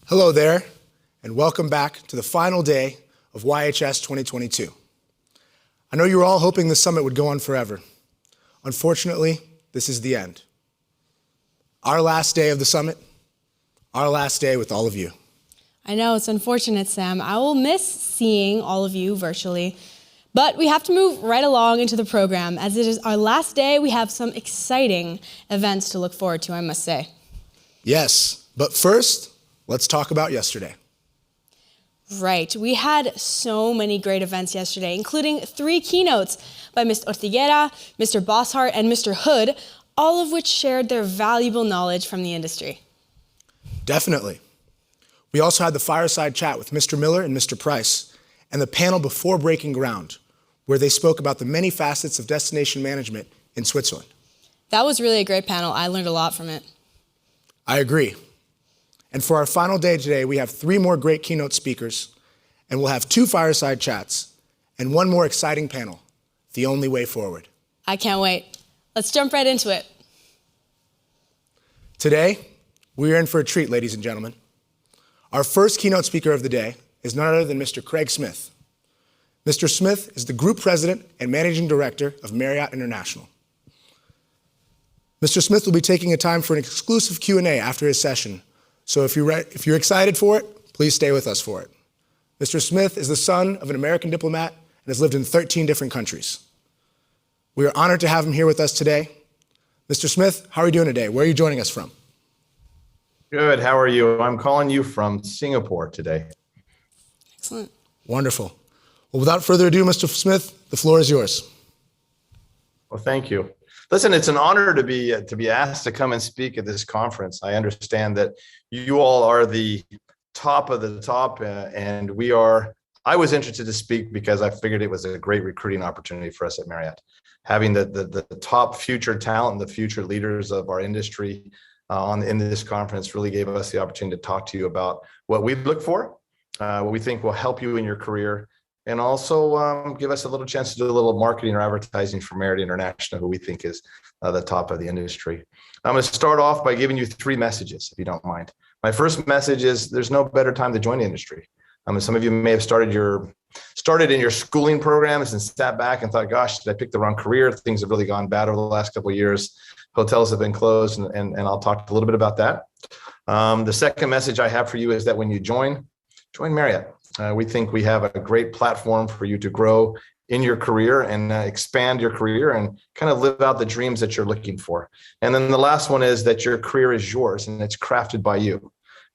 Hello there, and welcome back to the final day of YHS 2022. I know you were all hoping this summit would go on forever. Unfortunately, this is the end. Our last day of the summit, our last day with all of you. I know, it's unfortunate, Sam. I will miss seeing all of you virtually, but we have to move right along into the program. As it is our last day, we have some exciting events to look forward to, I must say. Yes, but first, let's talk about yesterday. Right, we had so many great events yesterday, including 3 keynotes by Mr. Ortiguera, Mr. Bosshart, and Mr. Hood, all of which shared their valuable knowledge from the industry. Definitely. We also had the fireside chat with Mr. Miller and Mr. Price, and the panel before breaking ground, where they spoke about the many facets of destination management in Switzerland. That was really a great panel. I learned a lot from it. I agree. And for our final day today, we have 3 more great keynote speakers, and we'll have 2 fireside chats and 1 more exciting panel, The Only Way Forward. I can't wait. Let's jump right into it. Today, we are in for a treat, ladies and gentlemen. Our first keynote speaker of the day is none other than Mr. Craig Smith. Mr. Smith is the Group President and Managing Director of Marriott International. Mr. Smith will be taking a time for an exclusive Q&A after his session. So if you're excited for it, please stay with us for it. Mr. Smith is the son of an American diplomat and has lived in 13 different countries. We are honored to have him here with us today. Mr. Smith, how are you doing today? Where are you joining us from? Good, how are you? I'm calling you from Singapore today. Excellent. Wonderful. Well, without further ado, Mr. Smith, the floor is yours. Well, thank you. Listen, it's an honor to be asked to come and speak at this conference. I understand that you all are the top of the top, and I was interested to speak because I figured it was a great recruiting opportunity for us at Marriott. Having the top future talent and the future leaders of our industry in this conference really gave us the opportunity to talk to you about what we look for, what we think will help you in your career, and also give us a little chance to do a little marketing or advertising for Marriott International, who we think is the top of the industry. I'm going to start off by giving you 3 messages, if you don't mind. My first message is there's no better time to join the industry. Some of you may have started in your schooling programs and sat back and thought, gosh, did I pick the wrong career? Things have really gone bad over the last couple of years. Hotels have been closed, and I'll talk a little bit about that. The second message I have for you is that when you join Marriott. We think we have a great platform for you to grow in your career and expand your career and kind of live out the dreams that you're looking for. And then the last one is that your career is yours and it's crafted by you.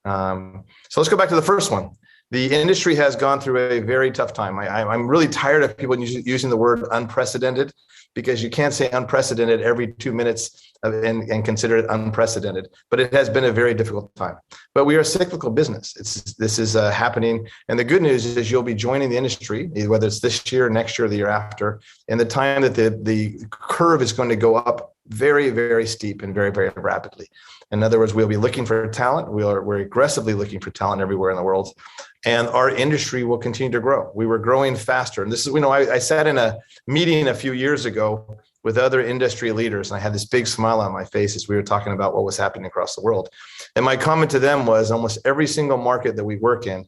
So let's go back to the first one. The industry has gone through a very tough time. I'm really tired of people using the word unprecedented, because you can't say unprecedented every 2 minutes and consider it unprecedented. But it has been a very difficult time. But we are a cyclical business. This is happening. And the good news is you'll be joining the industry, whether it's this year, next year, or the year after, in the time that the curve is going to go up very, very steep and very, very rapidly. In other words, we'll be looking for talent. We're aggressively looking for talent everywhere in the world. And our industry will continue to grow. We were growing faster. And this is, I sat in a meeting a few years ago with other industry leaders, and I had this big smile on my face as we were talking about what was happening across the world. And my comment to them was almost every single market that we work in,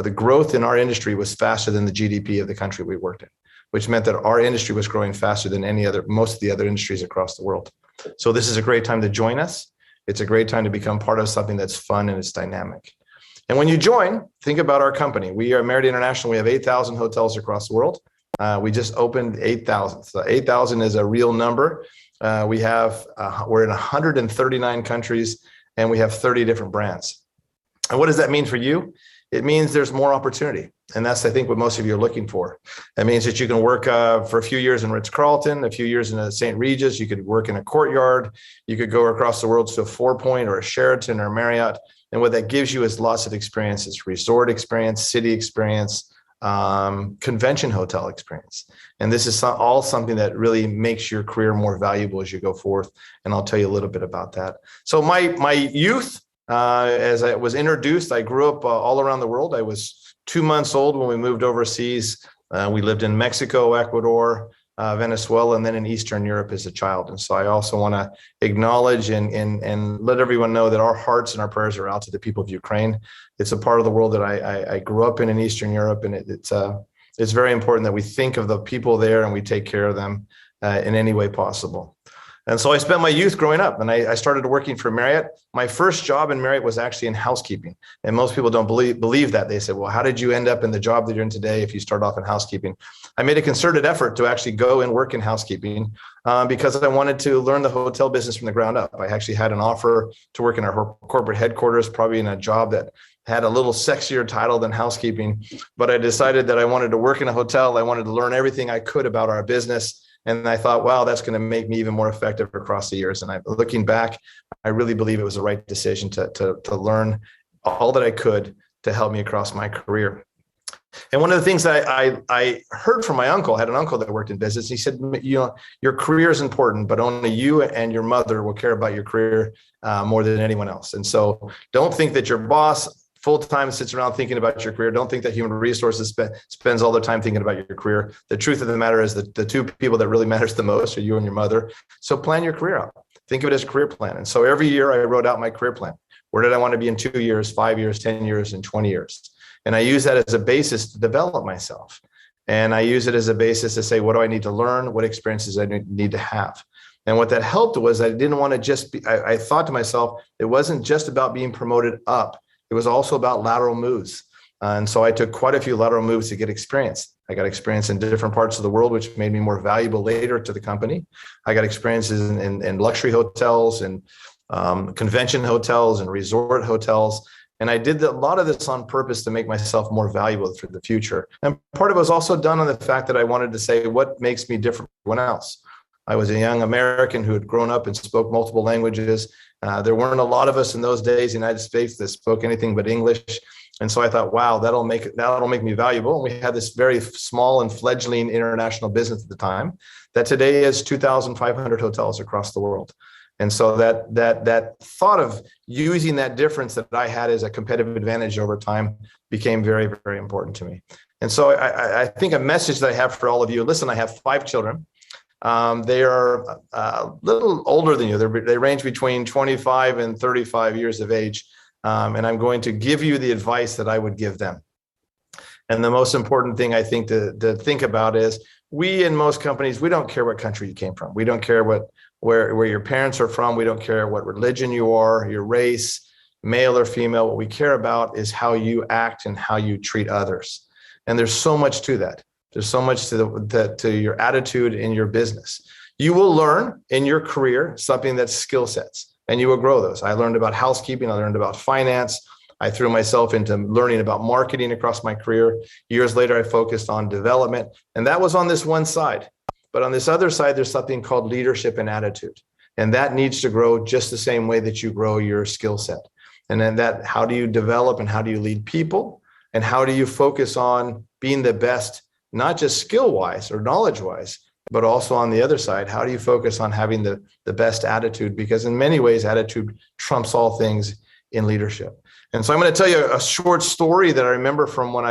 the growth in our industry was faster than the GDP of the country we worked in, which meant that our industry was growing faster than most of the other industries across the world. So this is a great time to join us. It's a great time to become part of something that's fun and it's dynamic. And when you join, think about our company. We are Marriott International. We have 8,000 hotels across the world. We just opened 8,000. So 8,000 is a real number. We're in 139 countries, and we have 30 different brands. And what does that mean for you? It means there's more opportunity. And that's, I think, what most of you are looking for. That means that you can work for a few years in Ritz-Carlton, a few years in a St. Regis. You could work in a Courtyard. You could go across the world to a Four Point or a Sheraton or Marriott. And what that gives you is lots of experiences: resort experience, city experience, convention hotel experience. And this is all something that really makes your career more valuable as you go forth. And I'll tell you a little bit about that. So my youth, as I was introduced, I grew up all around the world. I was 2 months old when we moved overseas. We lived in Mexico, Ecuador, Venezuela, and then in Eastern Europe as a child. And so I also want to acknowledge and let everyone know that our hearts and our prayers are out to the people of Ukraine. It's a part of the world that I grew up in Eastern Europe, and it's very important that we think of the people there and we take care of them in any way possible. And so I spent my youth growing up, and I started working for Marriott. My first job in Marriott was actually in housekeeping. And most people don't believe that. They say, well, how did you end up in the job that you're in today if you start off in housekeeping? I made a concerted effort to actually go and work in housekeeping because I wanted to learn the hotel business from the ground up. I actually had an offer to work in our corporate headquarters, probably in a job that had a little sexier title than housekeeping. But I decided that I wanted to work in a hotel. I wanted to learn everything I could about our business. And I thought, wow, that's going to make me even more effective across the years. And looking back, I really believe it was the right decision to learn all that I could to help me across my career. And one of the things that I heard from my uncle, I had an uncle that worked in business. He said, your career is important, but only you and your mother will care about your career more than anyone else. And so don't think that your boss full-time sits around thinking about your career. Don't think that human resources spends all their time thinking about your career. The truth of the matter is that the two people that really matters the most are you and your mother. So plan your career out. Think of it as a career plan. And so every year I wrote out my career plan. Where did I want to be in 2 years, 5 years, 10 years, and 20 years? And I use that as a basis to develop myself. And I use it as a basis to say, what do I need to learn? What experiences I need to have? And what that helped was I didn't want to just be, I thought to myself, it wasn't just about being promoted up. It was also about lateral moves. And so I took quite a few lateral moves to get experience. I got experience in different parts of the world, which made me more valuable later to the company. I got experiences in luxury hotels and convention hotels and resort hotels. And I did a lot of this on purpose to make myself more valuable for the future. And part of it was also done on the fact that I wanted to say, what makes me different from anyone else? I was a young American who had grown up and spoke multiple languages. There weren't a lot of us in those days in the United States that spoke anything but English. And so I thought, wow, that'll make me valuable. And we had this very small and fledgling international business at the time that today is 2,500 hotels across the world. And so that thought of using that difference that I had as a competitive advantage over time became very, very important to me. And so I think a message that I have for all of you, listen, I have 5 children. They are a little older than you. They range between 25 and 35 years of age. And I'm going to give you the advice that I would give them. And the most important thing I think to think about is we in most companies, we don't care what country you came from. We don't care where your parents are from. We don't care what religion you are, your race, male or female. What we care about is how you act and how you treat others. And there's so much to that. There's so much to your attitude in your business. You will learn in your career something that's skill sets, and you will grow those. I learned about housekeeping. I learned about finance. I threw myself into learning about marketing across my career. Years later, I focused on development, and that was on this one side. But on this other side, there's something called leadership and attitude, and that needs to grow just the same way that you grow your skill set. And then how do you develop and how do you lead people, and how do you focus on being the best, not just skill-wise or knowledge-wise, but also on the other side, how do you focus on having the best attitude? Because in many ways, attitude trumps all things in leadership. And so I'm going to tell you a short story that I remember from when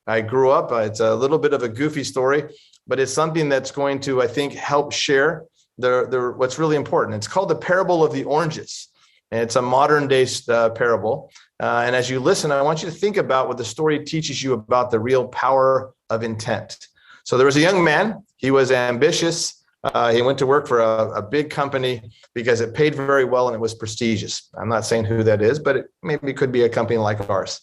I grew up. It's a little bit of a goofy story, but it's something that's going to, I think, help share what's really important. It's called the parable of the oranges. And it's a modern day parable. And as you listen, I want you to think about what the story teaches you about the real power of intent. So there was a young man. He was ambitious. He went to work for a big company because it paid very well and it was prestigious. I'm not saying who that is, but it maybe could be a company like ours.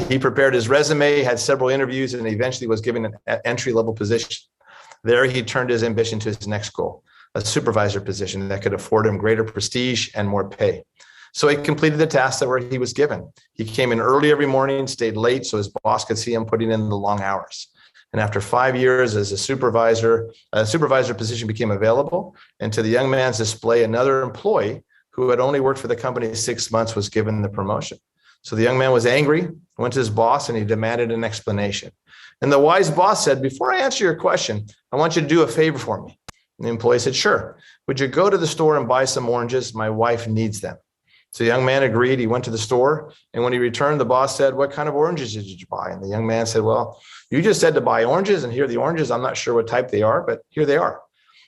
He prepared his resume, had several interviews, and eventually was given an entry-level position. There, he turned his ambition to his next goal, a supervisor position that could afford him greater prestige and more pay. So he completed the task that he was given. He came in early every morning, stayed late so his boss could see him putting in the long hours. And after 5 years as a supervisor position became available. And to the young man's display, another employee who had only worked for the company 6 months was given the promotion. So the young man was angry, went to his boss, and he demanded an explanation. And the wise boss said, before I answer your question, I want you to do a favor for me. And the employee said, sure. Would you go to the store and buy some oranges? My wife needs them. So the young man agreed. He went to the store. And when he returned, the boss said, what kind of oranges did you buy? And the young man said, well, you just said to buy oranges, and here are the oranges. I'm not sure what type they are, but here they are.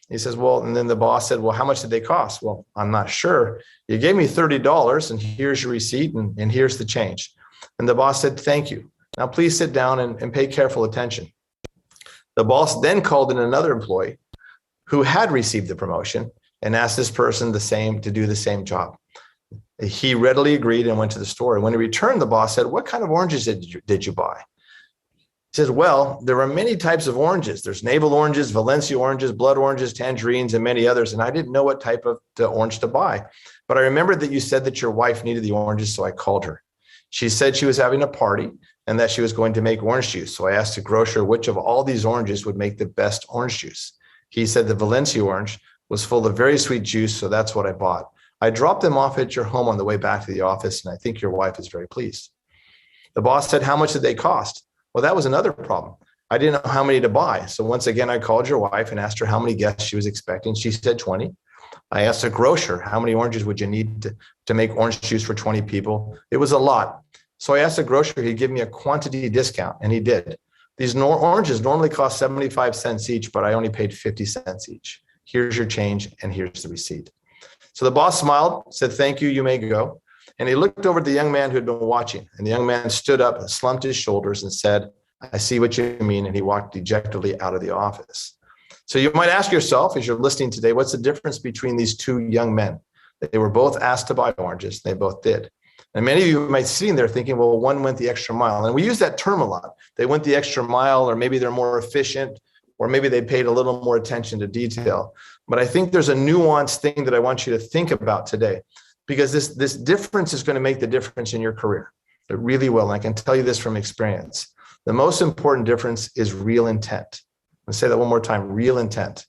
He says, well, and then the boss said, well, how much did they cost? Well, I'm not sure. You gave me $30, and here's your receipt, and here's the change. And the boss said, thank you. Now, please sit down and pay careful attention. The boss then called in another employee who had received the promotion and asked this person to do the same job. He readily agreed and went to the store. And when he returned, the boss said, what kind of oranges did you buy? He says, well, there are many types of oranges. There's navel oranges, Valencia oranges, blood oranges, tangerines, and many others. And I didn't know what type of orange to buy. But I remembered that you said that your wife needed the oranges, so I called her. She said she was having a party and that she was going to make orange juice. So I asked the grocer which of all these oranges would make the best orange juice. He said the Valencia orange was full of very sweet juice, so that's what I bought. I dropped them off at your home on the way back to the office, and I think your wife is very pleased. The boss said, how much did they cost? Well, that was another problem. I didn't know how many to buy. So once again, I called your wife and asked her how many guests she was expecting. She said 20. I asked the grocer, how many oranges would you need to make orange juice for 20 people? It was a lot. So I asked the grocer, he'd give me a quantity discount, and he did. These oranges normally cost 75 cents each, but I only paid 50 cents each. Here's your change, and here's the receipt. So the boss smiled, said, thank you, you may go. And he looked over at the young man who had been watching, and the young man stood up and slumped his shoulders and said, I see what you mean. And he walked dejectedly out of the office. So you might ask yourself, as you're listening today, what's the difference between these two young men? They were both asked to buy oranges. They both did. And many of you might be sitting there thinking, well, one went the extra mile. And we use that term a lot. They went the extra mile, or maybe they're more efficient, or maybe they paid a little more attention to detail. But I think there's a nuanced thing that I want you to think about today, because this difference is going to make the difference in your career. It really will. And I can tell you this from experience. The most important difference is real intent. Let's say that one more time, real intent,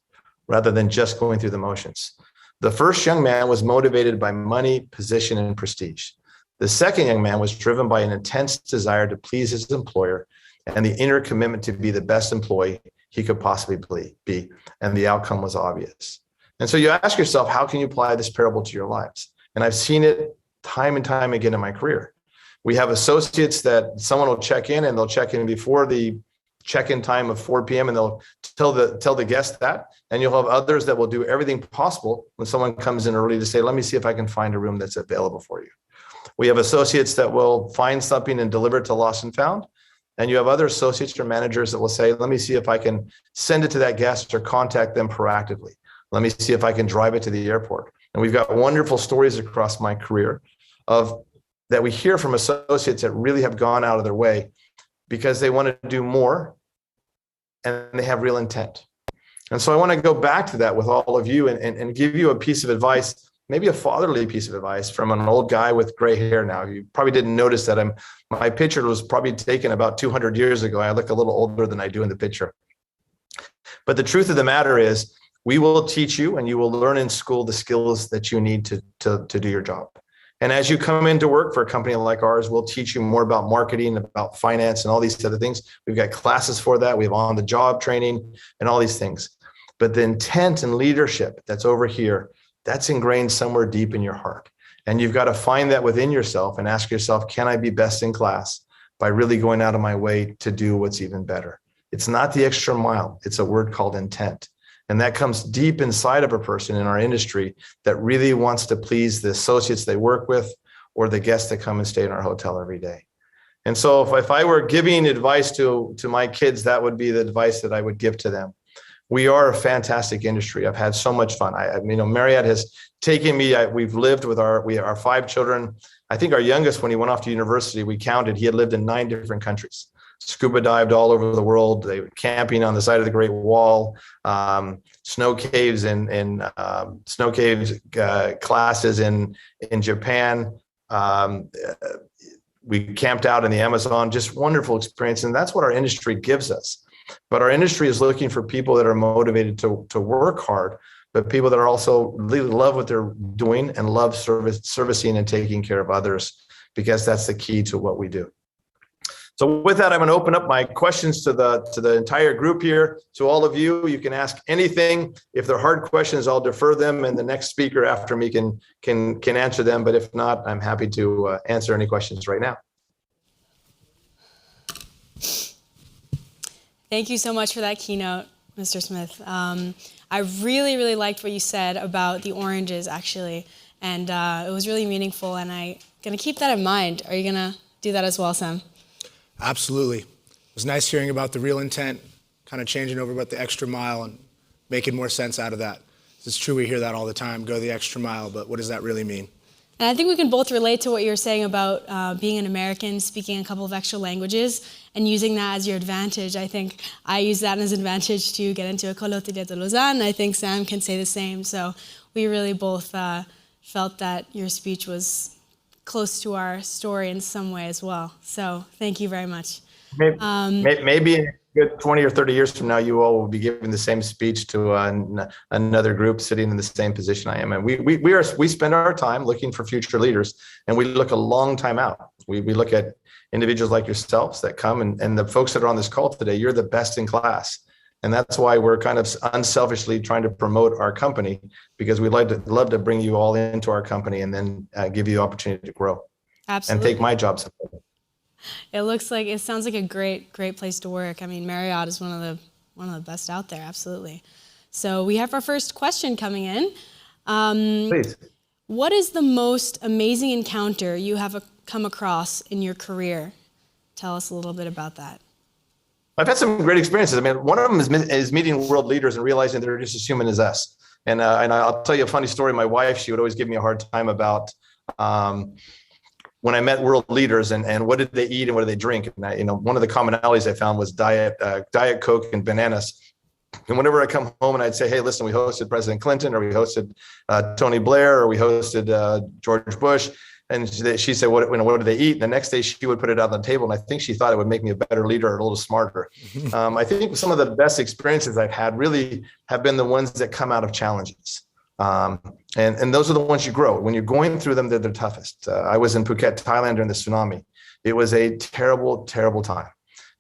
rather than just going through the motions. The first young man was motivated by money, position, and prestige. The second young man was driven by an intense desire to please his employer and the inner commitment to be the best employee he could possibly be. And the outcome was obvious. And so you ask yourself, how can you apply this parable to your lives? And I've seen it time and time again in my career. We have associates that someone will check in, and they'll check in before the check-in time of 4 p.m. and they'll tell the guest that. And you'll have others that will do everything possible when someone comes in early to say, let me see if I can find a room that's available for you. We have associates that will find something and deliver it to lost and found. And you have other associates or managers that will say, let me see if I can send it to that guest or contact them proactively. Let me see if I can drive it to the airport. And we've got wonderful stories across my career that we hear from associates that really have gone out of their way because they want to do more and they have real intent. And so I want to go back to that with all of you and give you a piece of advice, maybe a fatherly piece of advice from an old guy with gray hair now. You probably didn't notice that my picture was probably taken about 200 years ago. I look a little older than I do in the picture. But the truth of the matter is, we will teach you and you will learn in school the skills that you need to do your job. And as you come into work for a company like ours, we'll teach you more about marketing, about finance, and all these other things. We've got classes for that. We have on-the-job training and all these things. But the intent and leadership that's over here, that's ingrained somewhere deep in your heart. And you've got to find that within yourself and ask yourself, can I be best in class by really going out of my way to do what's even better? It's not the extra mile. It's a word called intent. And that comes deep inside of a person in our industry that really wants to please the associates they work with or the guests that come and stay in our hotel every day. And so if I were giving advice to my kids, that would be the advice that I would give to them. We are a fantastic industry. I've had so much fun. Marriott has taken me. We've lived with our 5 children. I think our youngest, when he went off to university, we counted, he had lived in 9 different countries. Scuba dived all over the world. They were camping on the side of the Great Wall, snow caves classes in Japan. We camped out in the Amazon, just wonderful experience. And that's what our industry gives us. But our industry is looking for people that are motivated to work hard, but people that are also really love what they're doing and love servicing and taking care of others, because that's the key to what we do. So with that, I'm going to open up my questions to the entire group here. To all of you, you can ask anything. If they're hard questions, I'll defer them, and the next speaker after me can answer them. But if not, I'm happy to answer any questions right now. Thank you so much for that keynote, Mr. Smith. I really, really liked what you said about the oranges, actually, and it was really meaningful, and I'm going to keep that in mind. Are you going to do that as well, Sam? Absolutely. It was nice hearing about the real intent, kind of changing over about the extra mile and making more sense out of that. It's true, we hear that all the time, go the extra mile, but what does that really mean? And I think we can both relate to what you're saying about being an American, speaking a couple of extra languages, and using that as your advantage. I think I use that as an advantage to get into École Hôtelière de Lausanne. I think Sam can say the same. So we really both felt that your speech was close to our story in some way as well. So thank you very much. Maybe in a good 20 or 30 years from now, you all will be giving the same speech to another group sitting in the same position I am. And we spend our time looking for future leaders, and we look a long time out. We look at individuals like yourselves that come, and the folks that are on this call today, you're the best in class. And that's why we're kind of unselfishly trying to promote our company, because we'd love to bring you all into our company and then give you the opportunity to grow. Absolutely. And take my job. It sounds like a great place to work. I mean, Marriott is one of the best out there, absolutely. So we have our first question coming in. Please. What is the most amazing encounter you have come across in your career? Tell us a little bit about that. I've had some great experiences. I mean, one of them is meeting world leaders and realizing they're just as human as us. And I'll tell you a funny story. My wife, she would always give me a hard time about when I met world leaders and what did they eat and what did they drink. And one of the commonalities I found was Diet Coke and bananas. And whenever I come home and I'd say, hey, listen, we hosted President Clinton, or we hosted Tony Blair, or we hosted George Bush. And she said, what do they eat? And the next day she would put it out on the table. And I think she thought it would make me a better leader or a little smarter. I think some of the best experiences I've had really have been the ones that come out of challenges. And those are the ones you grow. When you're going through them, they're the toughest. I was in Phuket, Thailand during the tsunami. It was a terrible, terrible time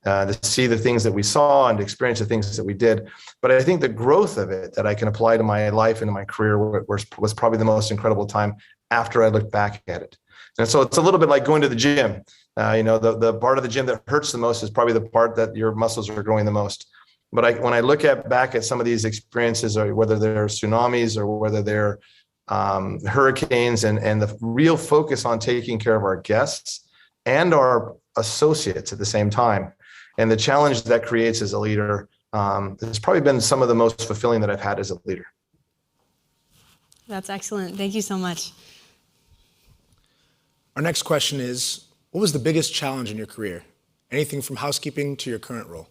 to see the things that we saw and to experience the things that we did. But I think the growth of it that I can apply to my life and to my career was probably the most incredible time after I looked back at it. And so it's a little bit like going to the gym. The part of the gym that hurts the most is probably the part that your muscles are growing the most. But when I look back at some of these experiences, or whether they're tsunamis or whether they're hurricanes, and the real focus on taking care of our guests and our associates at the same time, and the challenge that creates as a leader, has probably been some of the most fulfilling that I've had as a leader. That's excellent. Thank you so much. Our next question is, what was the biggest challenge in your career? Anything from housekeeping to your current role?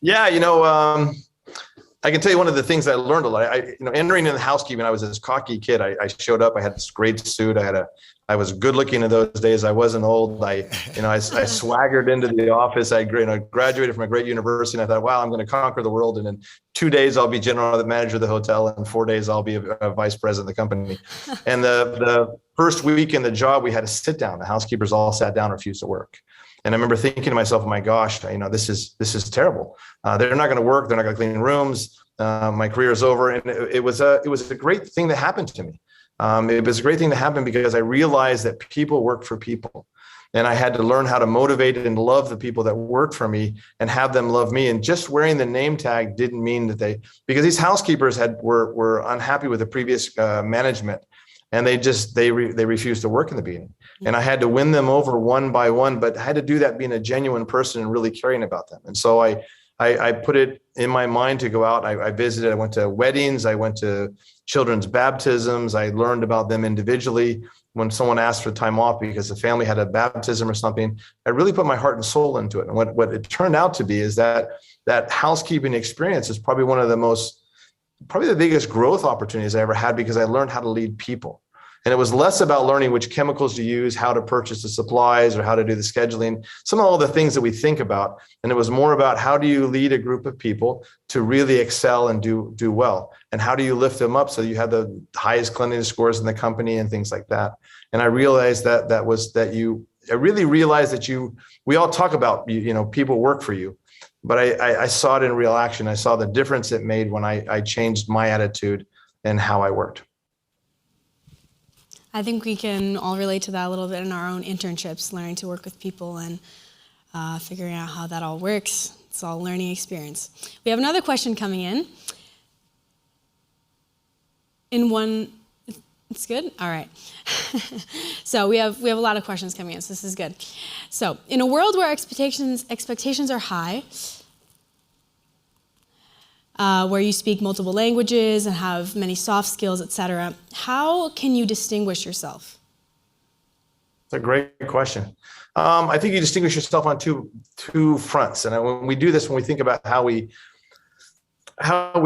Yeah, I can tell you one of the things that I learned a lot. Entering in the housekeeping, I was this cocky kid. I showed up. I had this great suit. I was good looking in those days. I wasn't old. I swaggered into the office. I graduated from a great university, and I thought, wow, I'm going to conquer the world. And in 2 days, I'll be general manager of the hotel. And in 4 days, I'll be a vice president of the company. And the first week in the job, we had to sit down. The housekeepers all sat down, refused to work. And I remember thinking to myself, oh my gosh, this is terrible. They're not going to work. They're not going to clean rooms. My career is over. And it was a great thing that happened to me. It was a great thing to happen because I realized that people work for people. And I had to learn how to motivate and love the people that worked for me and have them love me. And just wearing the name tag didn't mean that because these housekeepers were unhappy with the previous management. And they refused to work in the beginning. And I had to win them over one by one, but I had to do that being a genuine person and really caring about them. And so I put it in my mind to go out. I visited, I went to weddings, I went to children's baptisms. I learned about them individually. When someone asked for time off because the family had a baptism or something, I really put my heart and soul into it. And what it turned out to be is that housekeeping experience is probably the biggest growth opportunities I ever had, because I learned how to lead people. And it was less about learning which chemicals to use, how to purchase the supplies, or how to do the scheduling, some of all the things that we think about. And it was more about how do you lead a group of people to really excel and do well? And how do you lift them up so you have the highest cleanliness scores in the company and things like that? And I realized that I really realized that we all talk about, people work for you, but I saw it in real action. I saw the difference it made when I changed my attitude and how I worked. I think we can all relate to that a little bit in our own internships, learning to work with people and figuring out how that all works. It's all a learning experience. We have another question coming in. It's good? All right. So we have a lot of questions coming in, so this is good. So in a world where expectations are high, where you speak multiple languages and have many soft skills, etc., how can you distinguish yourself? It's a great question. I think you distinguish yourself on two fronts. And when we do this, when we think about how we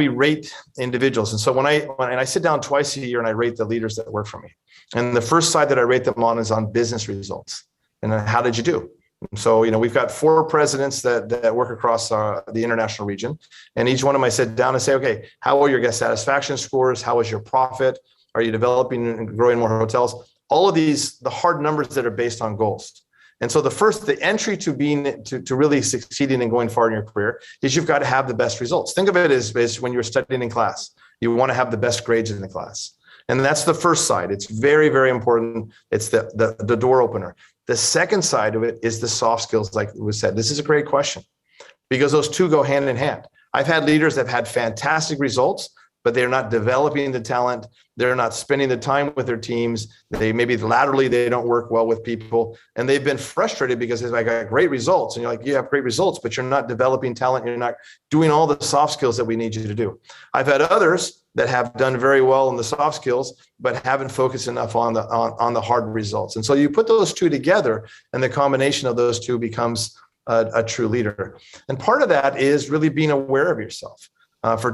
rate individuals. And so when I sit down twice a year and I rate the leaders that work for me. And the first side that I rate them on is on business results. And then how did you do? So, we've got 4 presidents that work across the international region. And each one of them I sit down and say, okay, how are your guest satisfaction scores? How is your profit? Are you developing and growing more hotels? All of these, the hard numbers that are based on goals. And so the entry to really succeeding and going far in your career is you've got to have the best results. Think of it as when you're studying in class, you want to have the best grades in the class. And that's the first side. It's very, very important. It's the door opener. The second side of it is the soft skills, like was said. This is a great question because those two go hand in hand. I've had leaders that have had fantastic results, but they're not developing the talent. They're not spending the time with their teams. They maybe laterally, they don't work well with people. And they've been frustrated because I got great results. And you're like, you have great results, but you're not developing talent. You're not doing all the soft skills that we need you to do. I've had others that have done very well in the soft skills, but haven't focused enough on the hard results. And so you put those two together and the combination of those two becomes a true leader. And part of that is really being aware of yourself.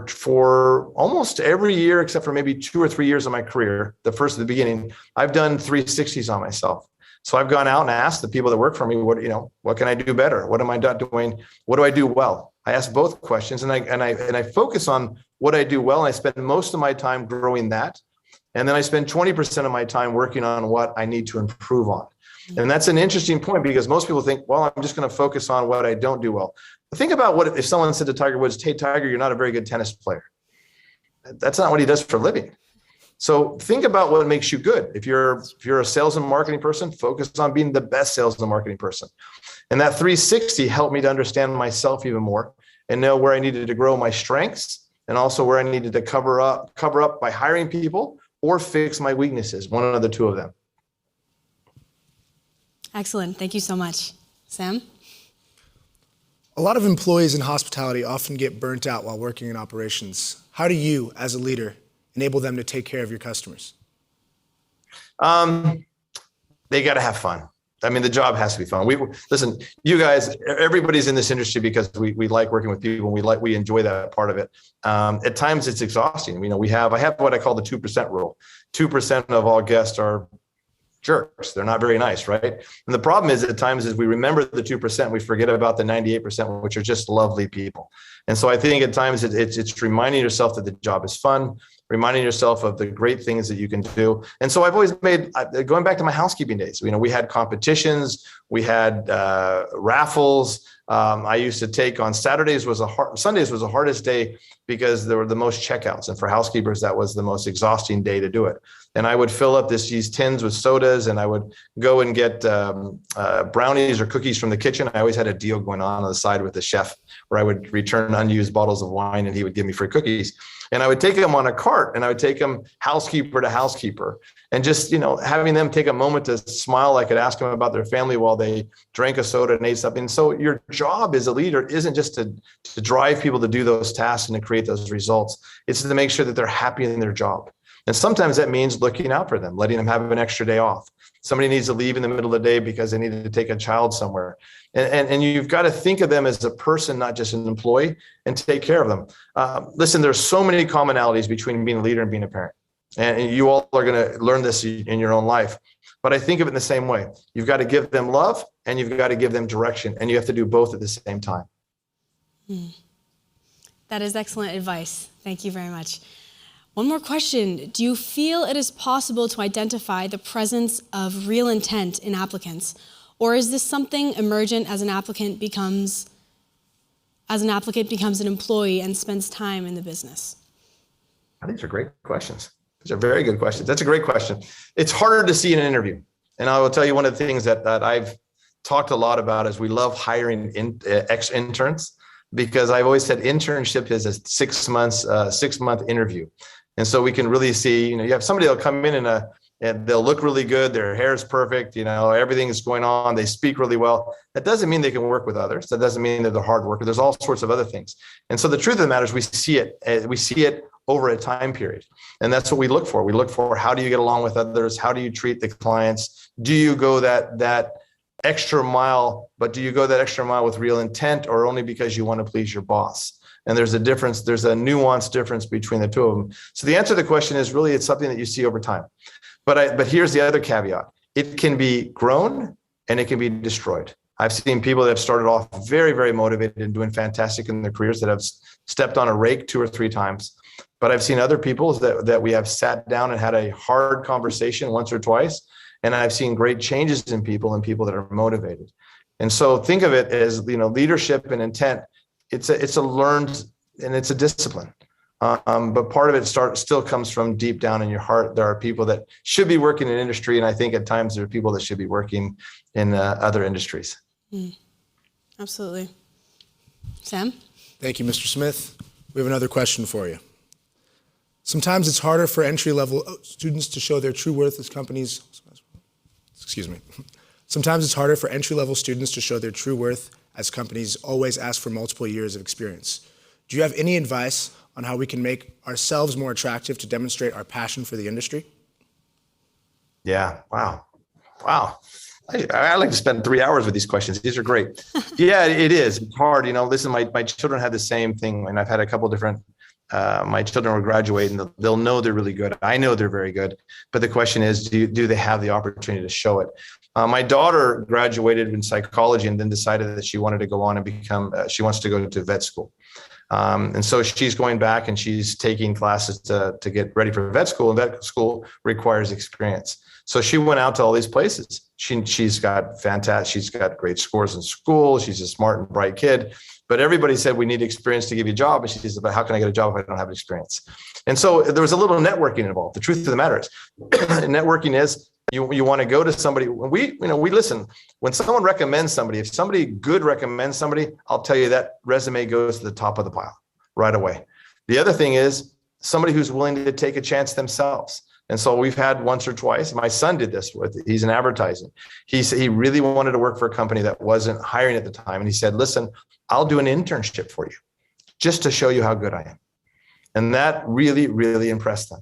For almost every year, except for maybe 2 or 3 years of my career, the first at the beginning, I've done 360s on myself. So I've gone out and asked the people that work for me, what can I do better? What am I not doing? What do I do well? I ask both questions and I focus on what I do well. And I spend most of my time growing that. And then I spend 20% of my time working on what I need to improve on. And that's an interesting point because most people think, well, I'm just going to focus on what I don't do well. Think about what if someone said to Tiger Woods, hey, Tiger, you're not a very good tennis player. That's not what he does for a living. So think about what makes you good. If you're a sales and marketing person, focus on being the best sales and marketing person. And that 360 helped me to understand myself even more and know where I needed to grow my strengths and also where I needed to cover up by hiring people or fix my weaknesses, one of the two of them. Excellent. Thank you so much. Sam? A lot of employees in hospitality often get burnt out while working in operations. How do you, as a leader, enable them to take care of your customers? They got to have fun. I mean, the job has to be fun. Listen, you guys, everybody's in this industry because we like working with people and we enjoy that part of it. At times it's exhausting. I have what I call the 2% rule. 2% of all guests are jerks. They're not very nice, right? And the problem is at times is we remember the 2%, we forget about the 98%, which are just lovely people. And so I think at times it's reminding yourself that the job is fun, reminding yourself of the great things that you can do. And so I've always going back to my housekeeping days, we had competitions, we had raffles. I used to take on Sundays was the hardest day because there were the most checkouts. And for housekeepers, that was the most exhausting day to do it. And I would fill up these tins with sodas and I would go and get brownies or cookies from the kitchen. I always had a deal going on the side with the chef where I would return unused bottles of wine and he would give me free cookies. And I would take them on a cart and I would take them housekeeper to housekeeper and just, having them take a moment to smile. I could ask them about their family while they drank a soda and ate something. So your job as a leader isn't just to drive people to do those tasks and to create those results. It's to make sure that they're happy in their job. And sometimes that means looking out for them, letting them have an extra day off. Somebody needs to leave in the middle of the day because they needed to take a child somewhere. And you've got to think of them as a person, not just an employee, and take care of them. Listen, there's so many commonalities between being a leader and being a parent. And you all are going to learn this in your own life. But I think of it in the same way. You've got to give them love and you've got to give them direction. And you have to do both at the same time. That is excellent advice. Thank you very much. One more question. Do you feel it is possible to identify the presence of real intent in applicants? Or is this something emergent as an applicant becomes an employee and spends time in the business? These are great questions. These are very good questions. That's a great question. It's harder to see in an interview. And I will tell you one of the things that I've talked a lot about is we love hiring ex-interns, because I've always said internship is a 6-month interview. And so we can really see, you have somebody that'll come in and they'll look really good. Their hair is perfect. Everything is going on. They speak really well. That doesn't mean they can work with others. That doesn't mean that they're hard worker. There's all sorts of other things. And so the truth of the matter is we see it over a time period. And that's what we look for. We look for, how do you get along with others? How do you treat the clients? Do you go that extra mile, but do you go that extra mile with real intent, or only because you want to please your boss? And there's a difference. There's a nuanced difference between the two of them. So the answer to the question is really, it's something that you see over time. But here's the other caveat. It can be grown and it can be destroyed. I've seen people that have started off very, very motivated and doing fantastic in their careers that have stepped on a rake 2 or 3 times. But I've seen other people that we have sat down and had a hard conversation once or twice. And I've seen great changes in people and people that are motivated. And so think of it as, leadership and intent. It's a learned, and it's a discipline. But part of it still comes from deep down in your heart. There are people that should be working in industry. And I think at times there are people that should be working in other industries. Absolutely. Sam? Thank you, Mr. Smith. We have another question for you. Sometimes it's harder for entry-level students to show their true worth as companies. Sometimes it's harder for entry-level students to show their true worth as companies always ask for multiple years of experience. Do you have any advice on how we can make ourselves more attractive to demonstrate our passion for the industry? Yeah. Wow. I like to spend 3 hours with these questions. These are great. Yeah, it is. It's hard. Listen, my children had the same thing, and I've had a couple different. My children will graduate and they'll know they're really good. I know they're very good. But the question is, do they have the opportunity to show it? My daughter graduated in psychology and then decided that she wanted to go on and she wants to go to vet school. And so she's going back and she's taking classes to get ready for vet school. And vet school requires experience. So she went out to all these places. She's got great scores in school. She's a smart and bright kid. But everybody said, we need experience to give you a job. And she says, but how can I get a job if I don't have experience? And so there was a little networking involved. The truth of the matter is, networking is you want to go to somebody. We listen. When someone recommends somebody, if somebody good recommends somebody, I'll tell you that resume goes to the top of the pile right away. The other thing is somebody who's willing to take a chance themselves. And so we've had once or twice. My son did this he's in advertising. He said he really wanted to work for a company that wasn't hiring at the time. And he said, listen, I'll do an internship for you just to show you how good I am. And that really, really impressed them.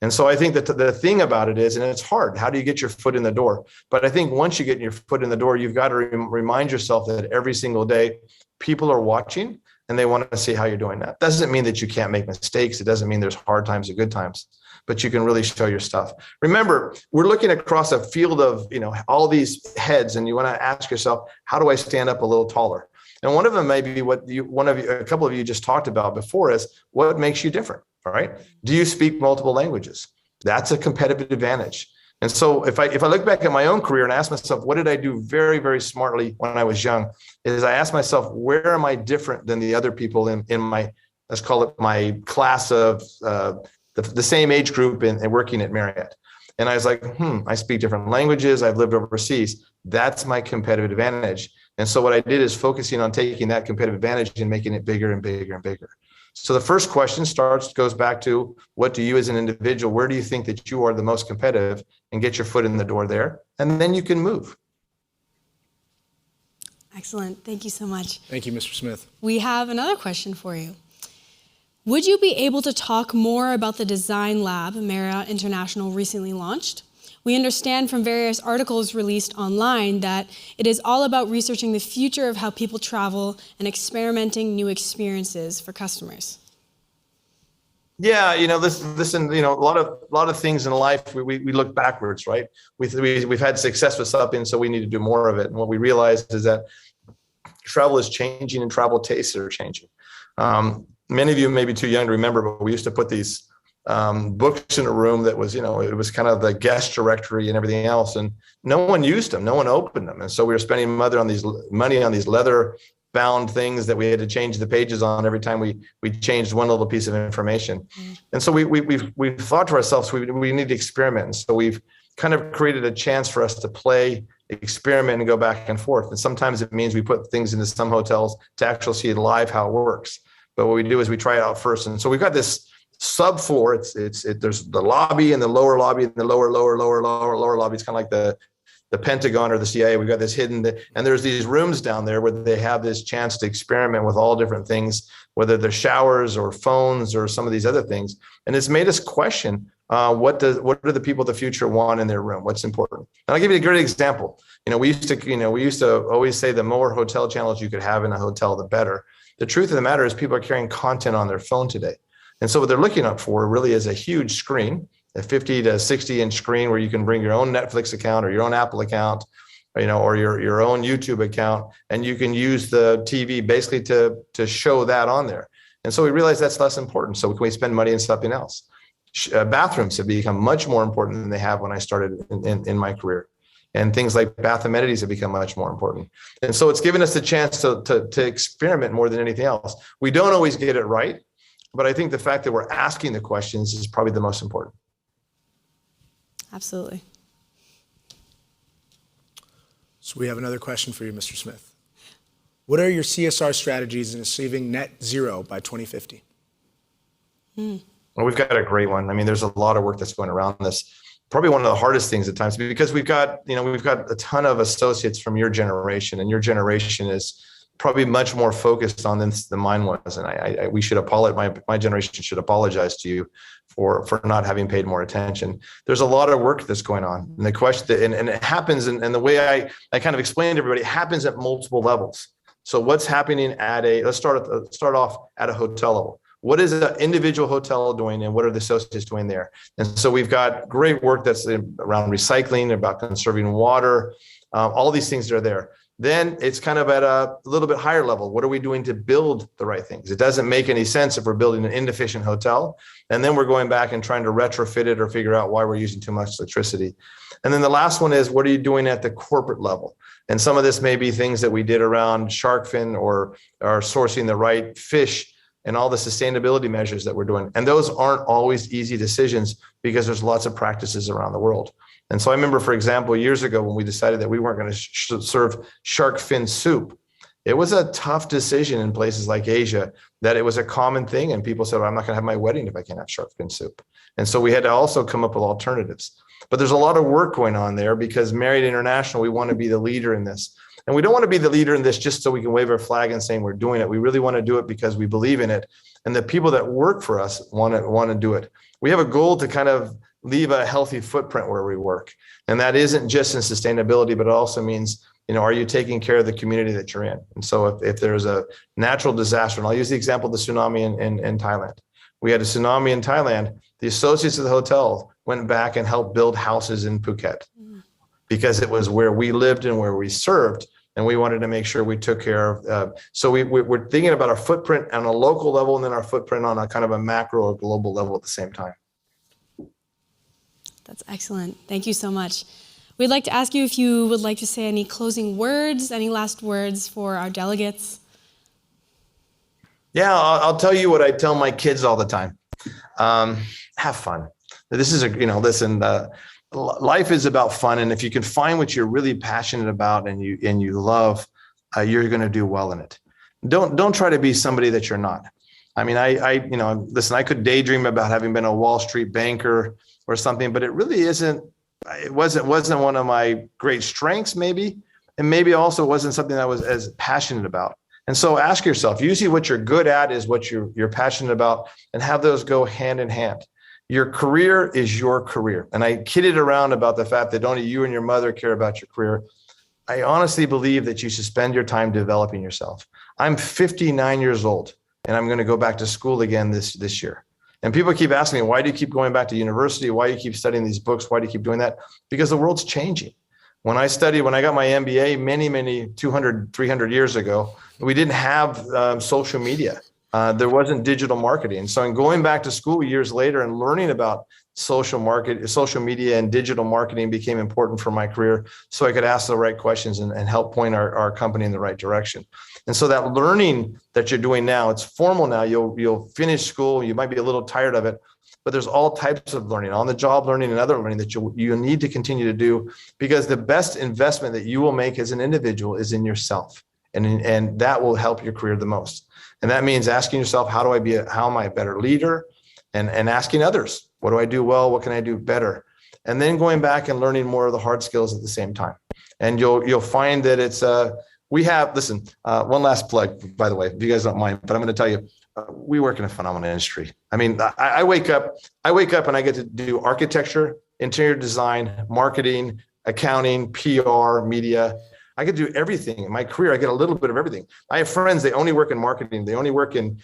And so I think that the thing about it is, and it's hard, how do you get your foot in the door? But I think once you get your foot in the door, you've got to remind yourself that every single day people are watching and they want to see how you're doing. That doesn't mean that you can't make mistakes. It doesn't mean there's hard times or good times, but you can really show your stuff. Remember, we're looking across a field of, all these heads, and you want to ask yourself, how do I stand up a little taller? And one of them may be a couple of you just talked about before is what makes you different, all right? Do you speak multiple languages? That's a competitive advantage. And so if I look back at my own career and ask myself, what did I do very, very smartly when I was young, is I asked myself, where am I different than the other people in my, let's call it my class of the same age group and working at Marriott. And I was like, I speak different languages. I've lived overseas. That's my competitive advantage. And so what I did is focusing on taking that competitive advantage and making it bigger and bigger and bigger. So the first question goes back to, what do you as an individual, where do you think that you are the most competitive, and get your foot in the door there, and then you can move. Excellent. Thank you so much. Thank you, Mr. Smith. We have another question for you. Would you be able to talk more about the design lab Marriott International recently launched? We understand from various articles released online that it is all about researching the future of how people travel and experimenting new experiences for customers. Yeah, listen, a lot of things in life, we look backwards, right? We've had success with something, so we need to do more of it. And what we realized is that travel is changing and travel tastes are changing. Many of you may be too young to remember, but we used to put these books in a room that was, it was kind of the guest directory and everything else. And no one used them. No one opened them. And so we were spending money on these leather bound things that we had to change the pages on every time we changed one little piece of information. Mm. And so we've thought to ourselves, we need to experiment. And so we've kind of created a chance for us to play, experiment, and go back and forth. And sometimes it means we put things into some hotels to actually see live how it works. But what we do is we try it out first. And so we've got this subfloor. There's the lobby and the lower lobby and the lower lobby. It's kind of like the Pentagon or the CIA. We've got this hidden, and there's these rooms down there where they have this chance to experiment with all different things, whether they're showers or phones or some of these other things. And it's made us question, what do the people of the future want in their room? What's important? And I'll give you a great example. We used to always say the more hotel channels you could have in a hotel, the better. The truth of the matter is people are carrying content on their phone today. And so what they're looking up for really is a huge screen, a 50 to 60 inch screen where you can bring your own Netflix account or your own Apple account, or your own YouTube account, and you can use the TV basically to show that on there. And so we realized that's less important. So can we spend money on something else? Bathrooms have become much more important than they have when I started in my career. And things like bath amenities have become much more important. And so it's given us the chance to experiment more than anything else. We don't always get it right, but I think the fact that we're asking the questions is probably the most important. Absolutely. So we have another question for you, Mr. Smith. What are your CSR strategies in achieving net zero by 2050? Well, we've got a great one. I mean, there's a lot of work that's going around this. Probably one of the hardest things at times, because we've got a ton of associates from your generation, and your generation is probably much more focused on this than mine was. And we should apologize. My generation should apologize to you for not having paid more attention. There's a lot of work that's going on. And the question, and it happens, and the way I kind of explained to everybody, it happens at multiple levels. So what's happening let's start off at a hotel level. What is an individual hotel doing, and what are the associates doing there? And so we've got great work that's around recycling, about conserving water, all these things that are there. Then it's kind of at a little bit higher level. What are we doing to build the right things? It doesn't make any sense if we're building an inefficient hotel, and then we're going back and trying to retrofit it or figure out why we're using too much electricity. And then the last one is, what are you doing at the corporate level? And some of this may be things that we did around shark fin or sourcing the right fish and all the sustainability measures that we're doing. And those aren't always easy decisions because there's lots of practices around the world. And so I remember, for example, years ago when we decided that we weren't going to serve shark fin soup, it was a tough decision in places like Asia that it was a common thing. And people said, well, I'm not going to have my wedding if I can't have shark fin soup. And so we had to also come up with alternatives. But there's a lot of work going on there because Marriott International, we want to be the leader in this. And we don't want to be the leader in this just so we can wave our flag and saying we're doing it. We really want to do it because we believe in it. And the people that work for us want to do it. We have a goal to kind of leave a healthy footprint where we work. And that isn't just in sustainability, but it also means, are you taking care of the community that you're in? And so if there's a natural disaster, and I'll use the example of the tsunami in Thailand. We had a tsunami in Thailand. The associates of the hotel went back and helped build houses in Phuket because it was where we lived and where we served. And we wanted to make sure we took care of. So we're thinking about our footprint on a local level and then our footprint on a kind of a macro or global level at the same time. That's excellent. Thank you so much. We'd like to ask you if you would like to say any closing words, any last words for our delegates. Yeah, I'll tell you what I tell my kids all the time. Have fun. This is listen, life is about fun. And if you can find what you're really passionate about and you love, you're going to do well in it. Don't try to be somebody that you're not. I mean, listen, I could daydream about having been a Wall Street banker or something, but it really isn't. It wasn't one of my great strengths, maybe, and maybe also wasn't something I was as passionate about. And so ask yourself, usually what you're good at is what you're passionate about, and have those go hand in hand. Your career is your career. And I kidded around about the fact that only you and your mother care about your career. I honestly believe that you should spend your time developing yourself. I'm 59 years old, and I'm going to go back to school again this year. And people keep asking me, why do you keep going back to university? Why do you keep studying these books? Why do you keep doing that? Because the world's changing. When I got my MBA many 200, 300 years ago, we didn't have social media. There wasn't digital marketing. So in going back to school years later and learning about social media and digital marketing became important for my career, so I could ask the right questions and help point our company in the right direction. And so that learning that you're doing now, it's formal now. You'll finish school. You might be a little tired of it, but there's all types of learning, on-the-job learning and other learning that you need to continue to do, because the best investment that you will make as an individual is in yourself. And that will help your career the most. And that means asking yourself, how am I a better leader? And asking others, what do I do well? What can I do better? And then going back and learning more of the hard skills at the same time. And you'll find that it's, one last plug, by the way, if you guys don't mind, but I'm going to tell you, we work in a phenomenal industry. I mean, I wake up and I get to do architecture, interior design, marketing, accounting, PR, media. I could do everything in my career. I get a little bit of everything. I have friends, they only work in marketing. They only work in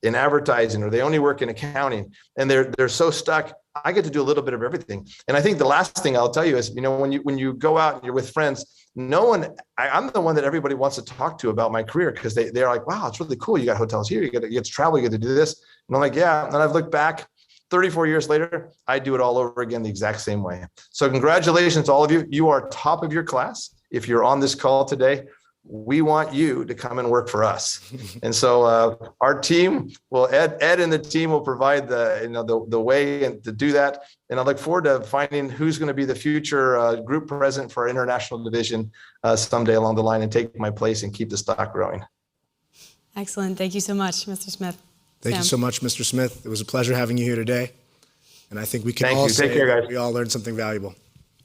advertising, or they only work in accounting, and they're so stuck. I get to do a little bit of everything. And I think the last thing I'll tell you is, when you go out and you're with friends, I'm the one that everybody wants to talk to about my career, because they're like, wow, it's really cool. You got hotels here, you get to travel, you get to do this. And I'm like, yeah. And I've looked back 34 years later, I do it all over again the exact same way. So congratulations to all of you. You are top of your class. If you're on this call today, we want you to come and work for us. And so our team will, Ed and the team will provide the way and to do that. And I look forward to finding who's going to be the future group president for our international division someday along the line, and take my place and keep the stock growing. Excellent. Thank you so much, Mr. Smith. Thank you so much, Mr. Smith. It was a pleasure having you here today. And I think we can all say Take care, guys. we all learned something valuable.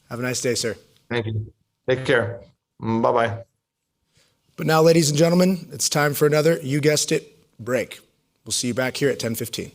Have a nice day, sir. Thank you. Take care. Bye-bye. But now, ladies and gentlemen, it's time for another, you guessed it, break. We'll see you back here at 10:15.